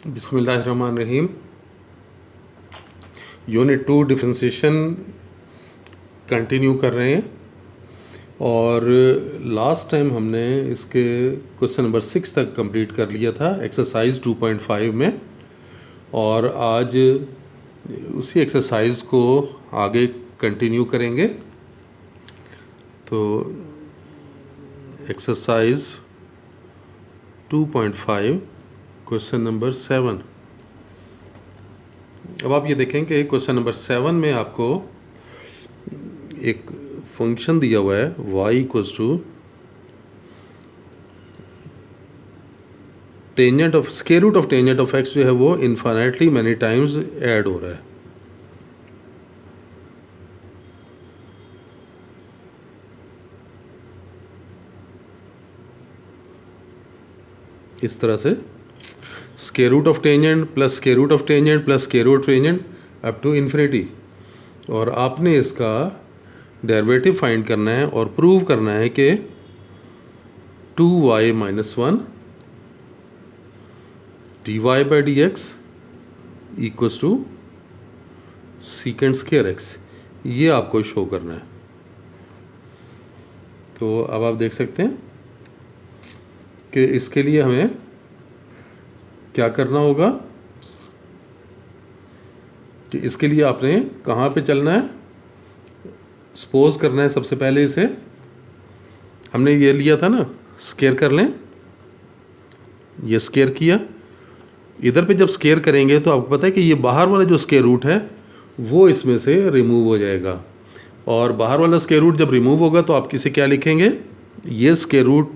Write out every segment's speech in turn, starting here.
बिस्मिल्लाहिर्रहमानिर्रहीम। Unit 2 differentiation continue कर रहे हैं और लास्ट टाइम हमने इसके क्वेश्चन नंबर 6 तक कंप्लीट कर लिया था एक्सरसाइज 2.5 में, और आज उसी एक्सरसाइज को आगे कंटिन्यू करेंगे। तो एक्सरसाइज 2.5 क्वेश्चन नंबर 7। अब आप ये देखें कि क्वेश्चन नंबर 7 में आपको एक फंक्शन दिया हुआ है y equals to tangent of square root of tangent of x जो है वो इन्फाइनाइटली मैनी टाइम्स ऐड हो रहा है। इस तरह से square root of tangent plus square root of tangent plus square root tangent up to infinity, और आपने इसका डेरिवेटिव फाइंड करना है और प्रूव करना है कि 2y minus 1 dy by d x equals to secant square x, ये आपको शो करना है। तो अब आप देख सकते हैं कि इसके लिए हमें क्या करना होगा कि इसके लिए आपने कहाँ पे चलना है, सपोज करना है। सबसे पहले इसे हमने ये लिया था ना, स्क्वायर कर लें, ये स्क्वायर किया। इधर पे जब स्क्वायर करेंगे तो आपको पता है कि ये बाहर वाला जो स्क्वायर रूट है वो इसमें से रिमूव हो जाएगा, और बाहर वाला स्क्वायर रूट जब रिमूव होगा तो आप किसे क्या लिखेंगे, ये स्क्वायर रूट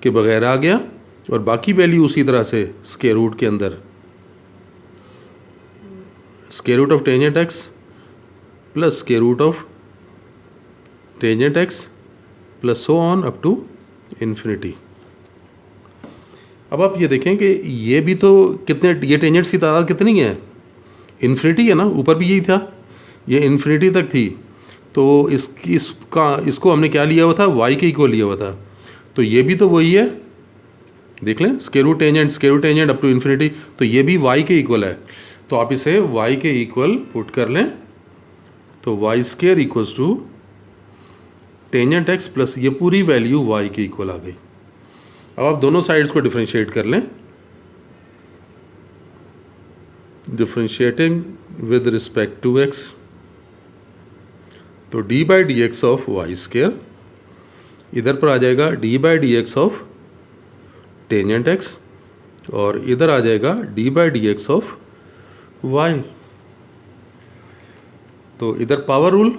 के बगैर आ गया और बाकी वैल्यू उसी तरह से स्क्वायर रूट के अंदर square root of tangent x plus square root of tangent x plus so on up to infinity. अब आप ये देखें कि ये भी तो कितने, ये टेंजेंट्स की तादाद कितनी है, इन्फिनिटी है ना, ऊपर भी यही था, ये इन्फिनिटी तक थी। तो इसको हमने क्या लिया हुआ था, y के इक्वल लिया हुआ था। तो ये भी तो वही है, देख लें, square root tangent up to infinity, तो ये भी y के इक्वल है। तो आप इसे y के इक्वल पुट कर लें, तो y square equals to tangent x plus ये पूरी वैल्यू y के इक्वल आ गई। अब आप दोनों साइड्स को डिफरेंशिएट कर लें, differentiating with respect to x, तो d by d x of y square इधर पर आ जाएगा d by d x of tangent x, और इधर आ जाएगा d by d x of y. तो इधर पावर रूल,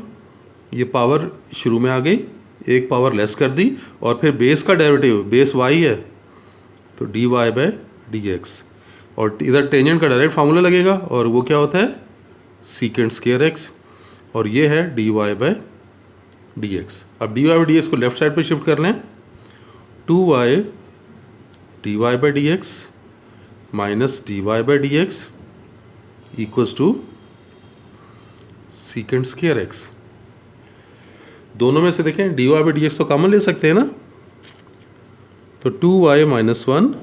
ये पावर शुरू में आ गई, एक पावर लेस कर दी, और फिर बेस का डेरिवेटिव, बेस y है तो d y by d x, और इधर टेंजेंट का डायरेक्ट फार्मूला लगेगा और वो क्या होता है, सीकेंड स्क्वायर एक्स, और ये है d y by d x. अब d y by d x को लेफ्ट साइड पे शिफ्ट कर लें, 2y d y by d x minus d y by d x equals to secant square x. दोनों में से देखें d y by d x तो कॉमन ले सकते हैं ना, तो 2y minus 1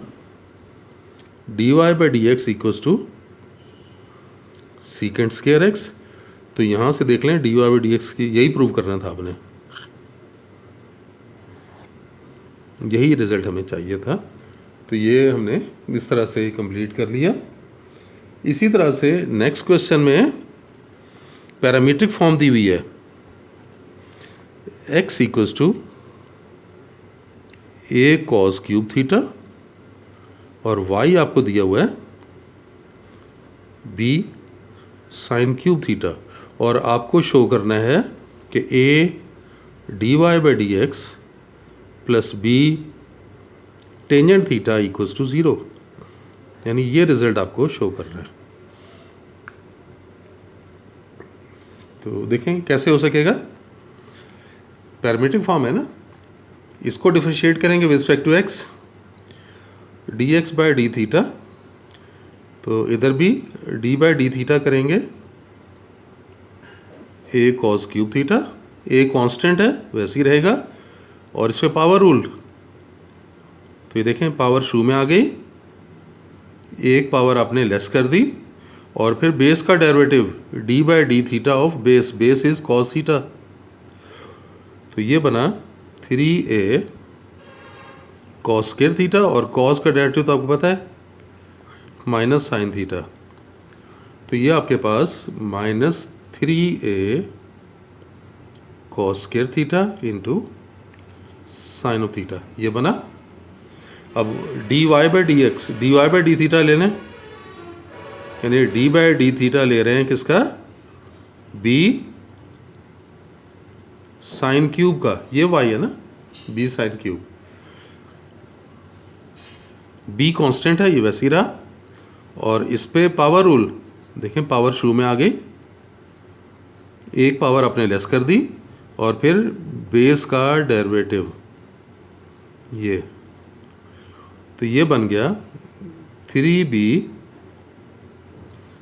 d y by d x equals to secant square x. तो यहाँ से देख लें d y by d x की, यही प्रूव करना था आपने, यही रिजल्ट हमें चाहिए था। तो ये हमने इस तरह से कंप्लीट कर लिया। इसी तरह से नेक्स्ट क्वेश्चन में पैरामीट्रिक फॉर्म दी हुई है, x इक्वल्स टू ए कॉस क्यूब थीटा, और y आपको दिया हुआ है b साइन क्यूब थीटा, और आपको शो करना है कि a d y by d x plus b tangent theta equals to 0, यानी ये रिजल्ट आपको शो करना है। तो देखें कैसे हो सकेगा, पैरामीट्रिक फॉर्म है ना, इसको डिफरेंशिएट करेंगे with respect to x, d x by d theta, तो इधर भी डी बाई डी थीटा करेंगे, a cos cube theta, a constant है वैसे ही रहेगा, और इस पर पावर रूल, तो ये देखें पावर शुरू में आ गई, एक पावर आपने लेस कर दी और फिर बेस का derivative D by d theta of base, base is cos theta, तो ये बना 3a कॉस स्क्वायर थीटा, और कॉस का डेरिवेटिव तो आपको पता है माइनस साइन थीटा, तो ये आपके पास -3a cos square theta into sine of theta, ये बना। अब dy by d x, d y by d theta ले लें, यानी डी बाई डी थीटा ले रहे हैं किसका, b साइन क्यूब का, ये y है ना, b sine cube, b constant है, ये वैसे ही रहा, और इस पे पावर रूल देखें, पावर शुरू में आ गई, एक पावर आपने लेस कर दी और फिर बेस का डेरिवेटिव ये, तो ये बन गया 3b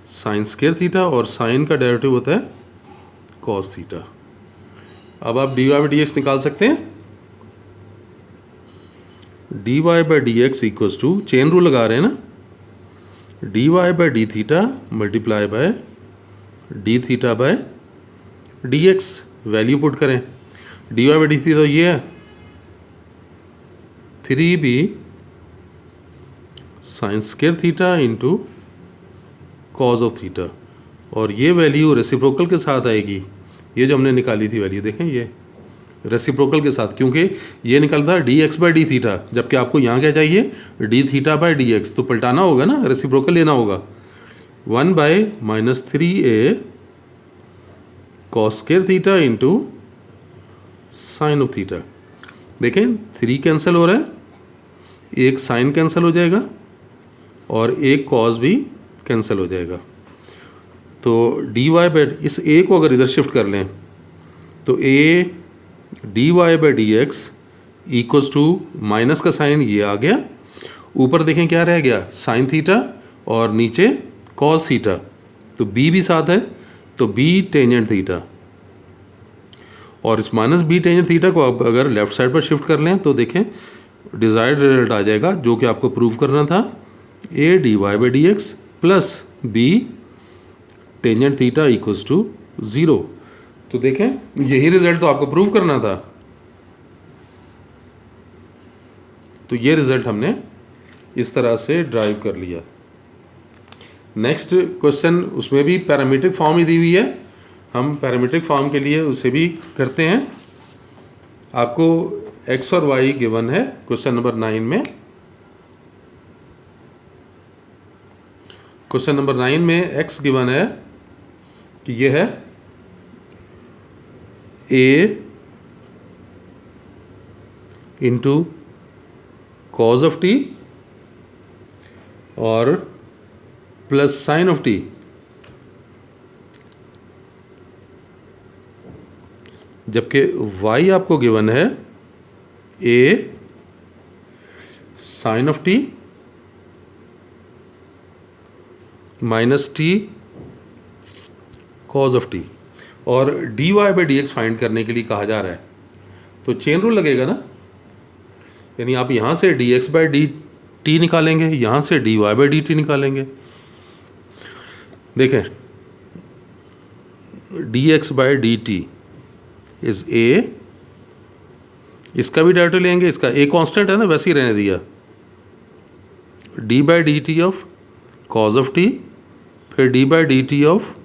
साइन स्क्वायर थीटा, और साइन का डेरिवेटिव होता है कॉस थीटा। अब आप dy बाई डी एक्स निकाल सकते हैं, dy by d x equals to, chain rule लगा रहे हैं ना, dy by d theta multiply by d theta by d x, value put करें, dy बाई डी थीटा तो ये है 3b sine square theta into cos of theta, और ये वैल्यू रेसिप्रोकल के साथ आएगी, ये जो हमने निकाली थी वैल्यू देखें, ये रेसिप्रोकल के साथ, क्योंकि ये निकलता है D x by d theta, जबकि आपको यहाँ क्या चाहिए, D theta by d x, तो पलटाना होगा ना, रेसिप्रोकल लेना होगा। 1 by -3a cos square theta into sine of theta, देखें 3 कैंसिल हो रहा है, एक साइन कैंसिल हो जाएगा और एक कॉस भी कैंसिल हो जाएगा, तो डी वाई बाई, इस a को अगर इधर शिफ्ट कर लें तो a d y by d x equals to, minus का साइन ये आ गया, ऊपर देखें क्या रह गया, साइन थीटा, और नीचे कॉस थीटा, तो b भी साथ है, तो b टेंजेंट थीटा, और इस -b टेंजेंट थीटा को आप अगर लेफ्ट साइड पर शिफ्ट कर लें तो देखें डिज़ायर्ड रिजल्ट आ जाएगा, जो कि आपको प्रूव करना था, a d y by d x plus b tangent theta equals to 0, तो देखें यही रिजल्ट तो आपको प्रूव करना था, तो ये रिजल्ट हमने इस तरह से ड्राइव कर लिया। नेक्स्ट क्वेश्चन, उसमें भी पैरामीट्रिक फॉर्म ही दी हुई है, हम पैरामीट्रिक फॉर्म के लिए उसे भी करते हैं। आपको x और y गिवन है क्वेश्चन नंबर 9 में, क्वेश्चन नंबर 9 में x गिवन है कि ये है a into cos of t और प्लस साइन ऑफ t, जबकि y आपको गिवन है a sine of t minus t cos of t, और dy by d x find करने के लिए कहा जा रहा है, तो चेन रूल लगेगा ना, यानी आप यहाँ से dx बाई डी टी निकालेंगे, यहाँ से dy बाई डी टी निकालेंगे। देखें dx by d T is a, इसका भी डेरिवेटिव लेंगे, इसका a कांस्टेंट है ना, वैसे ही रहने दिया, d by d t of cause of t, फिर d by d t of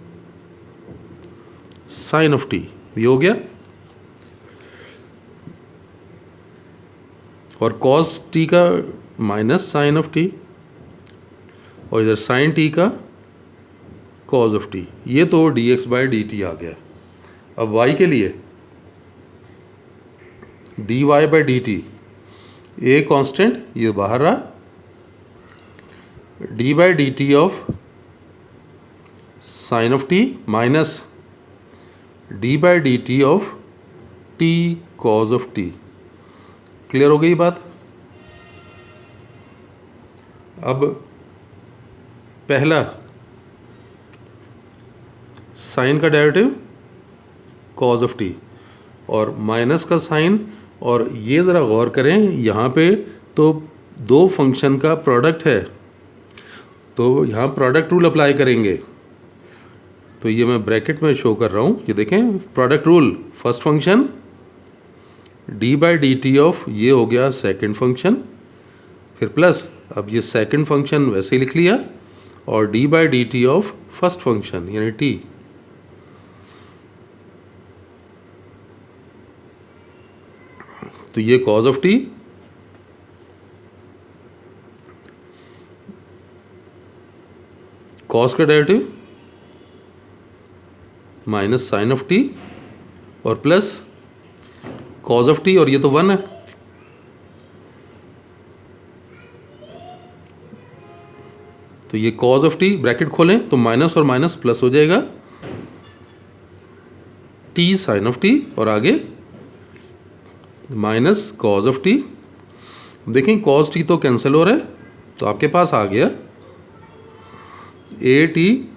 sine of t, ये हो गया, और कॉस t का माइनस साइन ऑफ t, और इधर साइन t का कॉज ऑफ t, ये तो dx बाई डी टी आ गया। अब y के लिए dy by d T, a constant ये बाहर रहा, d by d t of sine of t minus d by d t of t cos of t। Clear हो गई बात। अब पहला साइन का डेरिवेटिव कॉज ऑफ t और माइनस का साइन, और ये ज़रा गौर करें यहाँ पे तो दो फंक्शन का प्रोडक्ट है, तो यहाँ प्रोडक्ट रूल अप्लाई करेंगे। तो ये मैं ब्रैकेट में शो कर रहा हूँ, ये देखें product rule, first function D by d t of, ये हो गया सेकंड फंक्शन, फिर प्लस अब ये सेकंड फंक्शन वैसे ही लिख लिया, और d by d t of first function यानी टी। तो ये कॉज ऑफ टी कॉस का derivative minus sine of t और प्लस कॉज ऑफ टी, और ये तो 1 है। तो ये कॉज ऑफ टी ब्रैकेट खोलें तो माइनस और माइनस प्लस हो जाएगा, टी साइन ऑफ टी, और आगे माइनस कॉज ऑफ टी। देखें कॉज टी तो कैंसिल हो रहा है, तो आपके पास आ गया a t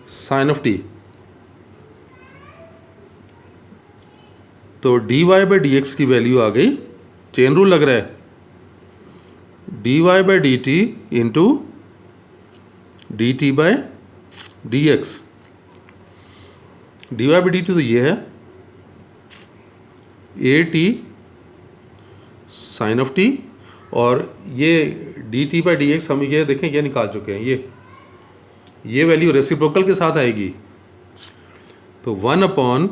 sine of t. तो d y by d x की वैल्यू आ गई, चेन रूल लग रहा है, d y by d t into d t by d x. D y by d t तो ये है a t sine of t, और ये d t by d x हम ये देखें ये निकाल चुके हैं, ये वैल्यू रेसिप्रोकल के साथ आएगी। तो 1 upon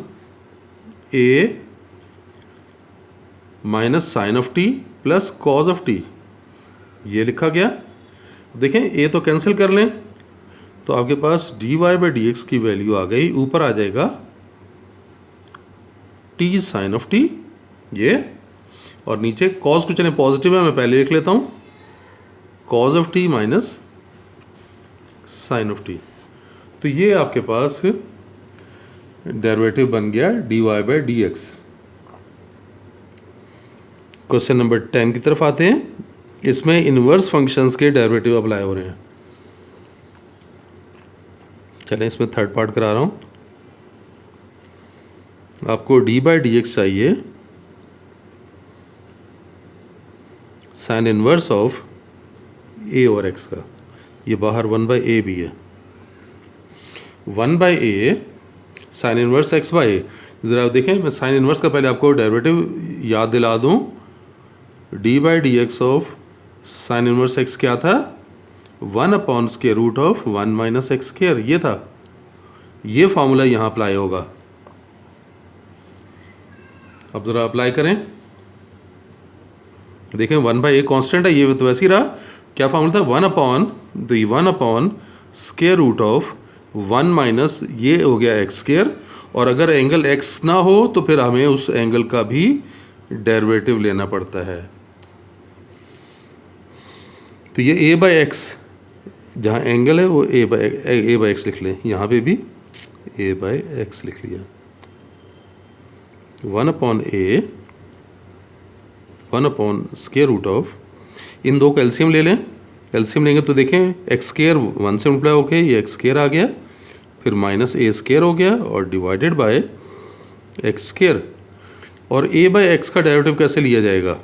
a minus sine of t plus cos of t, ये लिखा गया। देखें ए तो कैंसिल कर लें, तो आपके पास d y by d x की वैल्यू आ गई, ऊपर आ जाएगा टी साइन ऑफ टी ये, और नीचे कॉज को चले पॉजिटिव है, मैं पहले लिख लेता हूँ, cos of t minus sine of t. तो ये आपके पास डेरिवेटिव बन गया d y by d x. Question number 10 की तरफ आते हैं। इसमें इनवर्स फंक्शंस के डेरिवेटिव अप्लाई हो रहे हैं। चलें इसमें थर्ड पार्ट करा रहा हूँ। आपको डी बाई डी एक्स चाहिए साइन इनवर्स ऑफ ए और एक्स का, ये बाहर 1 बाई ए भी है, 1 by a sine inverse x by a. ज़रा देखें, मैं साइन इनवर्स का पहले आपको डेरिवेटिव याद दिला दूँ। D by d x of sine inverse x क्या था, 1 upon square root of 1 minus x square, ये था। ये फार्मूला यहाँ अप्लाई होगा। अब ज़रा अप्लाई करें, देखें 1 बाई ए कॉन्स्टेंट है, ये तो वैसे ही रहा। क्या फार्मूला था, 1 upon square root of 1 minus ये हो गया एक्स स्क्वायर, और अगर एंगल एक्स ना हो तो फिर हमें उस एंगल का भी डेरिवेटिव लेना पड़ता है। तो ये ए बाई एक्स, जहाँ एंगल है वो ए बाई एक्स लिख लें, यहाँ पे भी ए बाई एक्स लिख लिया। 1 upon a 1 upon square root of, इन दो का एलसीएम ले लें। एलसीएम लेंगे तो देखें एक्स स्क्वायर 1 से मल्टीप्लाई होके ये एक्स स्क्वायर आ गया, फिर माइनस ए स्क्वायर हो गया और डिवाइडेड बाय एक्स स्क्वायर। और ए बाई एक्स का डेरिवेटिव कैसे लिया जाएगा,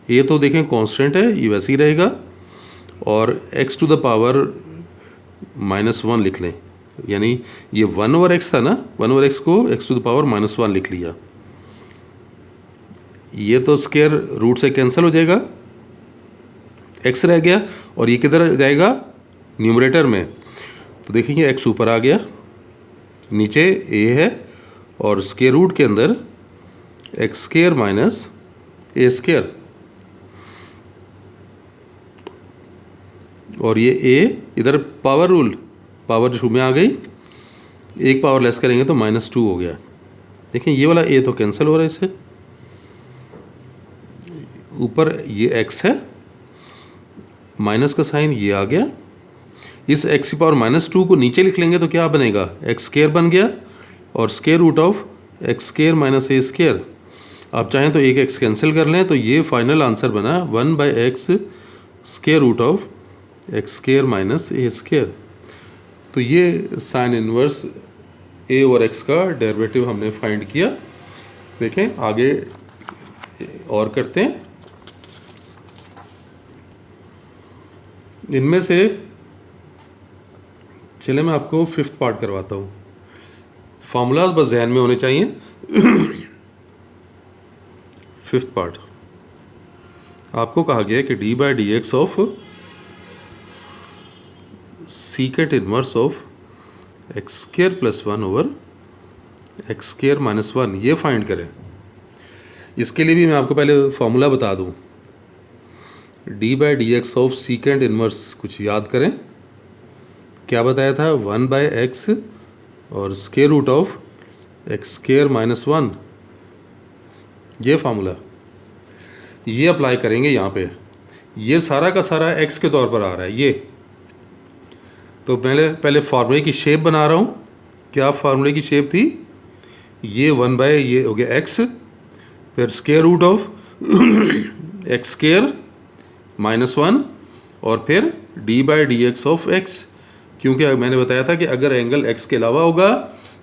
ये तो देखें कांस्टेंट है, ये वैसे ही रहेगा, और एक्स टू द पावर -1 लिख लें, यानी ये 1 ओवर एक्स था ना, 1 ओवर एक्स को एक्स टू द पावर -1 लिख लिया। ये तो स्क्वायर रूट से कैंसिल हो जाएगा, एक्स रह गया, और ये किधर जाएगा, न्यूमरेटर में। तो देखिए एक्स ऊपर आ गया, नीचे ए है, और स्क्वायर रूट के अंदर x square minus a square, और ये ए इधर पावर रूल, पावर जो में आ गई, एक पावर लेस करेंगे तो -2 हो गया। देखिए ये वाला ए तो कैंसिल हो रहा है इससे, ऊपर ये एक्स है, माइनस का साइन ये आ गया, इस एक्स की पावर -2 को नीचे लिख लेंगे तो क्या बनेगा, एक्स स्क्वायर बन गया, और square root of x square minus a square. आप चाहें तो एक एक्स कैंसिल कर लें, तो ये फाइनल आंसर बना 1 by x square root of x square minus a square. तो ये साइन इनवर्स ए और एक्स का डेरिवेटिव हमने फाइंड किया। देखें आगे और करते हैं। इनमें से चले मैं आपको फिफ्थ पार्ट करवाता हूँ। फार्मूलाज बस जहन में होने चाहिए। फिफ्थ पार्ट आपको कहा गया कि d by d x of secant inverse of x square plus one over x square minus one, ये फाइंड करें। इसके लिए भी मैं आपको पहले फार्मूला बता दूं। D by d x of secant inverse कुछ याद करें, क्या बताया था, वन बाय एक्स और square root of x square minus one, ये फार्मूला ये अप्लाई करेंगे यहाँ पे। ये सारा का सारा एक्स के तौर पर आ रहा है ये। तो पहले फार्मूले की शेप बना रहा हूँ। क्या फार्मूले की शेप थी, ये वन बाय ये हो गया एक्स, फिर square root of x square minus one, और फिर d by d x of x, क्योंकि मैंने बताया था कि अगर एंगल एक्स के अलावा होगा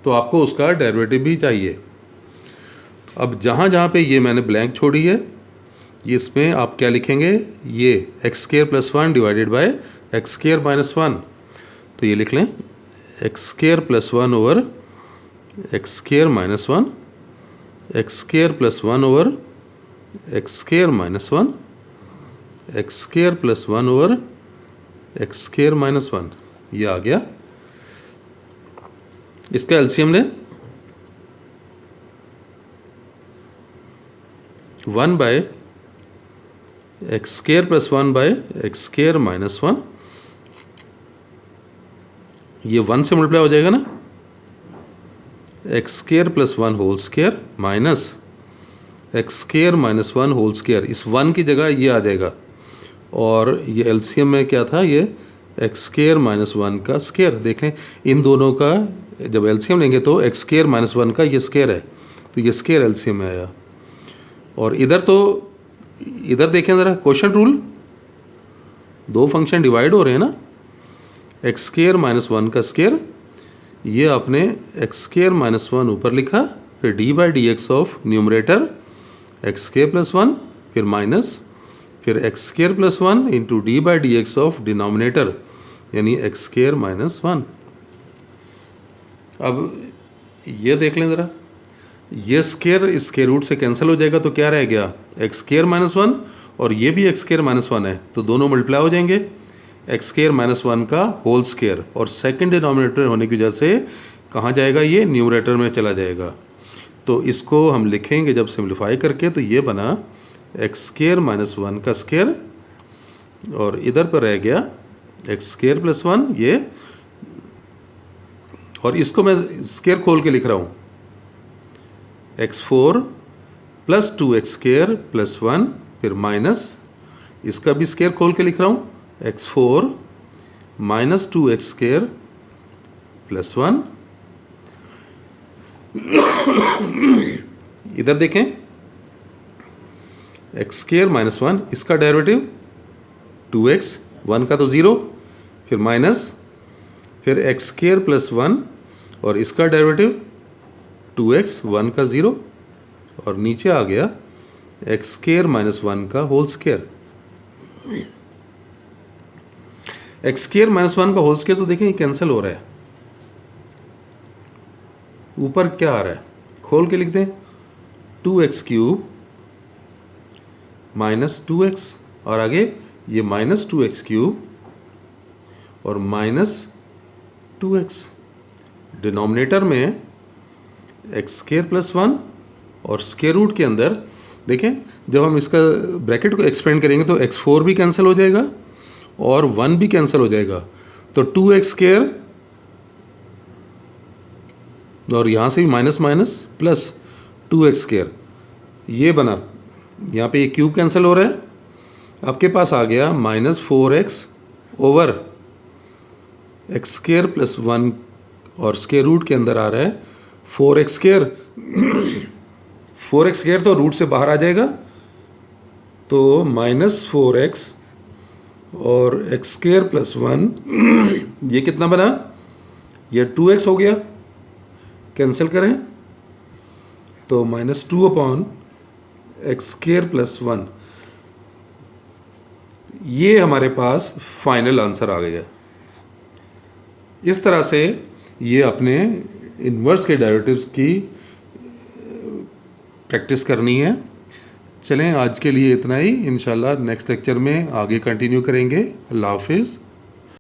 तो आपको उसका डेरिवेटिव भी चाहिए। अब जहाँ जहाँ पे ये मैंने ब्लैंक छोड़ी है, इसमें आप क्या लिखेंगे, ये x square plus one divided by x square minus one. तो ये लिख लें x square plus one over x square minus one, x square plus one over x square minus one, x square plus one over x square minus one, ये आ गया। इसका LCM ले, one by x square plus one by x square minus one, ये one से multiply हो जाएगा ना, x square plus one whole square minus x square minus one whole square, इस वन की जगह ये आ जाएगा। और ये एलसीएम में क्या था, ये एक्स स्क्र माइनस वन का स्क्र। देख लें इन दोनों का जब एलसीएम लेंगे तो एक्स स्क्र माइनस वन का ये स्क्र है, तो ये स्क्र एलसीएम में आया। और इधर तो इधर देखें ज़रा क्वोशंट रूल, दो फंक्शन डिवाइड हो रहे हैं ना, एक्स स्क्र माइनस वन का स्क्र, ये आपने एक्स स्क्र माइनस वन ऊपर लिखा, फिर d by d x of numerator x square plus one, फिर माइनस, फिर x square plus one into D by d x of denominator यानी x square minus one. अब ये देख लें ज़रा, ये स्क्र इस स्क्वायर रूट से कैंसिल हो जाएगा, तो क्या रह गया, एक्स स्क्र माइनस वन, और ये भी एक्स स्क्र माइनस वन है, तो दोनों मल्टीप्लाई हो जाएंगे, एक्स स्क्र माइनस वन का होल स्क्वायर, और सेकंड डिनोमिनेटर होने की वजह से कहाँ जाएगा, ये न्यूमरेटर में चला जाएगा। तो इसको हम लिखेंगे जब सिंप्लीफाई करके, तो ये बना एक्स स्क्र माइनस वन का स्क्र, और इधर पर रह गया एक्स स्क्र प्लस वन ये, और इसको मैं स्क्र खोल के लिख रहा हूँ, x four plus two x square plus one, फिर माइनस, इसका भी स्क्र खोल के लिख रहा हूँ, x four minus two x square plus one. इधर देखें एक्स स्क्र माइनस वन, इसका डेरिवेटिव टू एक्स, वन का तो ज़ीरो, फिर माइनस, फिर एक्स स्क्र प्लस वन, और इसका डेरिवेटिव टू एक्स, वन का ज़ीरो, और नीचे आ गया एक्स स्क्र माइनस वन का whole square. X square minus one का होल स्क्वायर तो देखें कैंसिल हो रहा है, ऊपर क्या आ रहा है, खोल के लिख दें, two x cube minus two x, और आगे ये माइनस टू एक्स क्यूब और माइनस टू एक्स, डिनोमिनेटर में एक्स स्क्र प्लस वन, और स्क्वायर रूट के अंदर देखें जब हम इसका ब्रैकेट को एक्सपेंड करेंगे तो एक्स फोर भी कैंसिल हो जाएगा और वन भी कैंसिल हो जाएगा, तो टू एक्स स्क्र, और यहाँ से भी minus minus plus two x square, ये बना, यहाँ पे ये क्यूब कैंसिल हो रहा है, आपके पास आ गया minus four x over x square plus one, और स्क्वायर रूट के अंदर आ रहा है four x square, four x square तो रूट से बाहर आ जाएगा, तो माइनस फोर एक्स और एक्स स्क्र प्लस वन, ये कितना बना, ये टू एक्स हो गया, कैंसिल करें तो minus two upon x square plus one, ये हमारे पास फाइनल आंसर आ गया। इस तरह से ये अपने इन्वर्स के डेरिवेटिव्स की प्रैक्टिस करनी है। चलें, आज के लिए इतना ही। इंशाल्लाह नेक्स्ट लेक्चर में आगे कंटिन्यू करेंगे। अल्लाह हाफिज़।